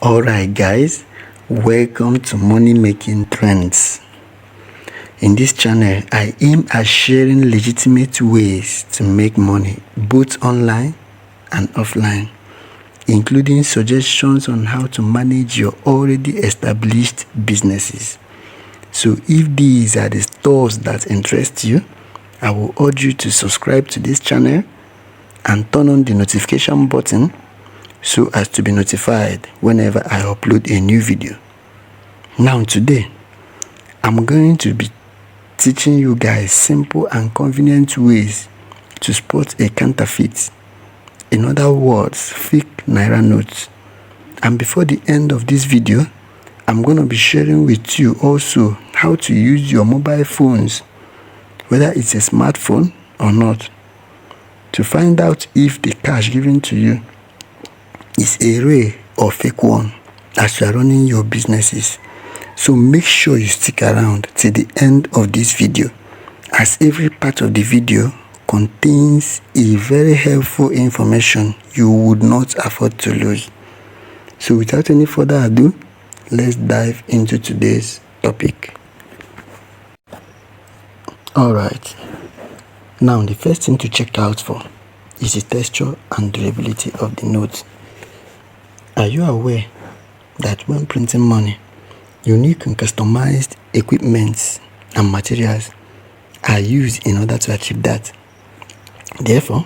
Alright guys, welcome to Money Making Trends. In this channel, I aim at sharing legitimate ways to make money both online and offline, including suggestions on how to manage your already established businesses. So if these are the stores that interest you, I will urge you to subscribe to this channel and turn on the notification button so as to be notified whenever I upload a new video. Now today, I'm going to be teaching you guys simple and convenient ways to spot a counterfeit. In other words, fake Naira notes. And before the end of this video, I'm going to be sharing with you also how to use your mobile phones, whether it's a smartphone or not, to find out if the cash given to you is a real or fake one as you are running your businesses. So make sure you stick around till the end of this video, as every part of the video contains a very helpful information you would not afford to lose. So without any further ado, let's dive into today's topic. Alright, now the first thing to check out for is the texture and durability of the notes. Are you aware that when printing money, unique and customized equipment and materials are used in order to achieve that? Therefore,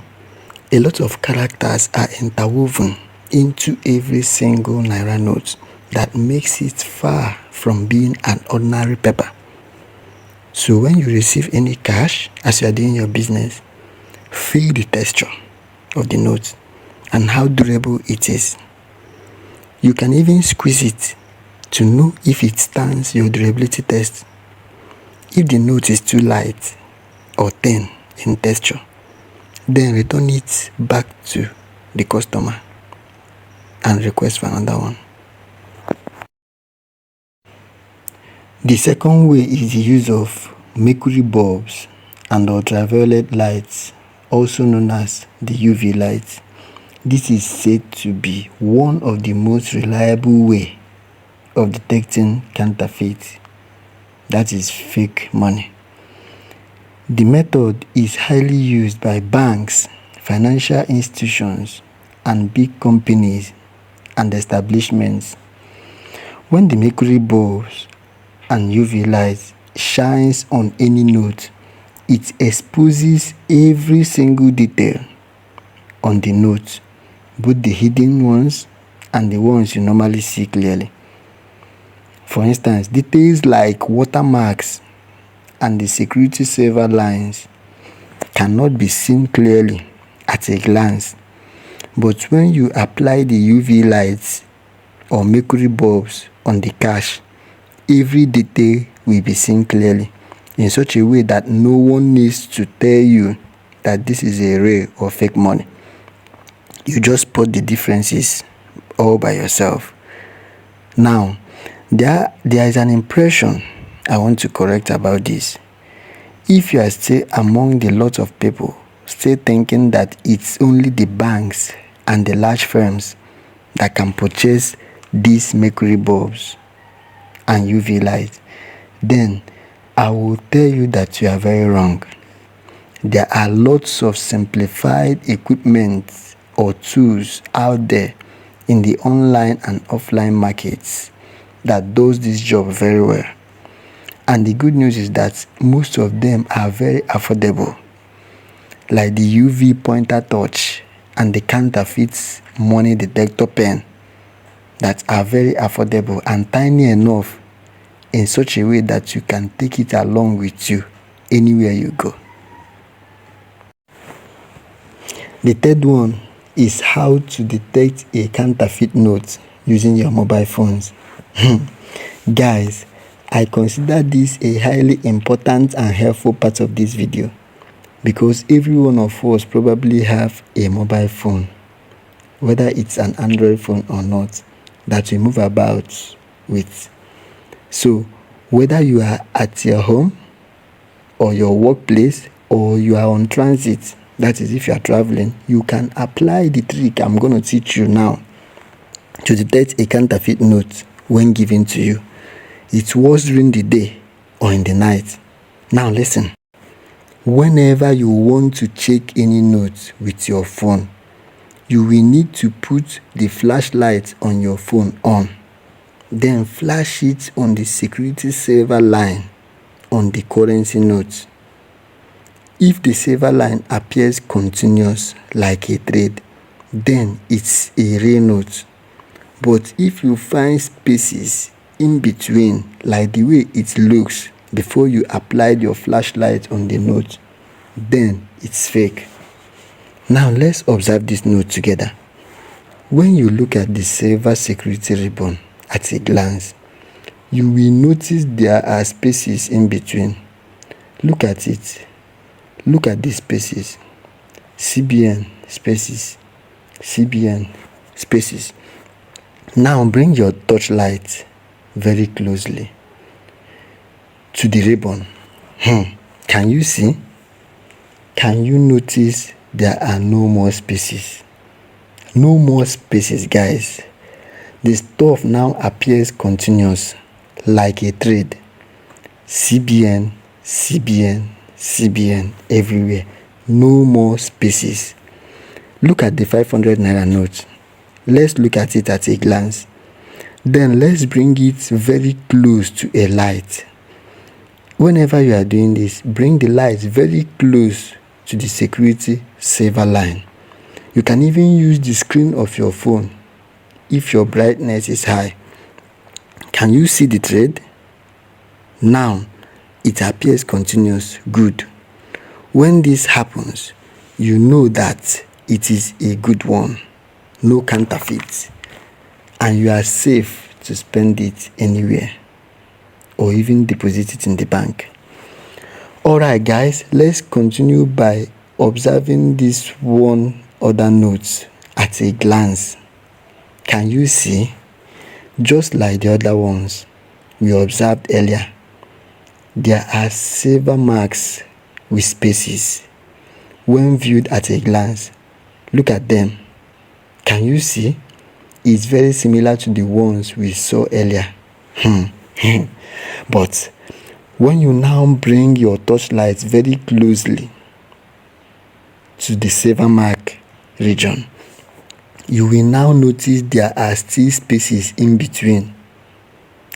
a lot of characters are interwoven into every single Naira note that makes it far from being an ordinary paper. So when you receive any cash as you are doing your business, feel the texture of the note and how durable it is. You can even squeeze it to know if it stands your durability test. If the note is too light or thin in texture, then return it back to the customer and request for another one. The second way is the use of mercury bulbs and ultraviolet lights, also known as the UV lights. This is said to be one of the most reliable way of detecting counterfeit, that is fake money. The method is highly used by banks, financial institutions, and big companies and establishments. When the mercury bulbs and UV lights shines on any note, it exposes every single detail on the note, both the hidden ones and the ones you normally see clearly. For instance, details like watermarks and the security saver lines cannot be seen clearly at a glance, but when you apply the UV lights or mercury bulbs on the cash, every detail will be seen clearly in such a way that no one needs to tell you that this is a real or fake money. You just spot the differences all by yourself. Now, there is an impression I want to correct about this. If you are still among the lot of people still thinking that it's only the banks and the large firms that can purchase these mercury bulbs and UV lights, then I will tell you that you are very wrong. There are lots of simplified equipment or tools out there in the online and offline markets that does this job very well. And the good news is that most of them are very affordable, like the UV pointer torch and the counterfeit money detector pen, that are very affordable and tiny enough in such a way that you can take it along with you anywhere you go. The third one is how to detect a counterfeit note using your mobile phones. Guys, I consider this a highly important and helpful part of this video, because every one of us probably have a mobile phone, whether it's an Android phone or not, that we move about with. So whether you are at your home or your workplace or you are on transit, that is if you are traveling, you can apply the trick I'm going to teach you now to detect a counterfeit note when given to you. It works during the day or in the night. Now listen. Whenever you want to check any note with your phone, you will need to put the flashlight on your phone on. Then flash it on the security saver line on the currency note. If the saver line appears continuous like a thread, then it's a real note. But if you find spaces in between, like the way it looks before you applied your flashlight on the note, then it's fake. Now let's observe this note together. When you look at the saver security ribbon at a glance, you will notice there are spaces in between. Look at it. Look at these spaces. CBN spaces. CBN spaces. Now bring your torchlight very closely to the ribbon. Can you see? Can you notice there are no more spaces? No more spaces, guys. The stuff now appears continuous like a thread. CBN, CBN, CBN everywhere. No more spaces. Look at the 500 naira note. Let's look at it at a glance. Then let's bring it very close to a light. Whenever you are doing this, bring the light very close to the security saver line. You can even use the screen of your phone if your brightness is high. Can you see the thread? Now it appears continuous. Good. When this happens, you know that it is a good one. No counterfeit. And you are safe to spend it anywhere or even deposit it in the bank. Alright guys, let's continue by observing this one other note at a glance. Can you see? Just like the other ones we observed earlier, there are silver marks with spaces. When viewed at a glance, look at them. Can you see? It's very similar to the ones we saw earlier. But when you now bring your torchlight very closely to the saver mark region, you will now notice there are still spaces in between.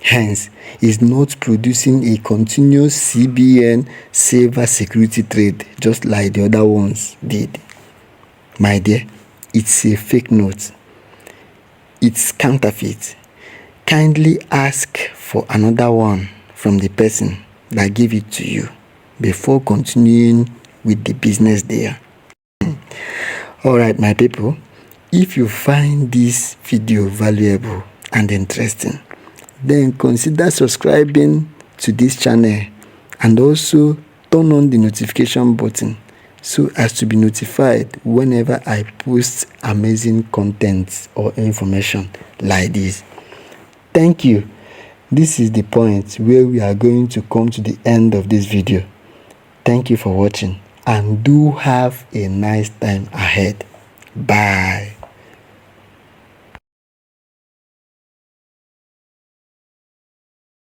Hence, it's not producing a continuous CBN saver security thread just like the other ones did. My dear, it's a fake note. It's counterfeit. Kindly ask for another one from the person that gave it to you before continuing with the business there. Alright my people, if you find this video valuable and interesting, then consider subscribing to this channel and also turn on the notification button so as to be notified whenever I post amazing content or information like this. Thank you. This is the point where we are going to come to the end of this video. Thank you for watching and do have a nice time ahead. Bye.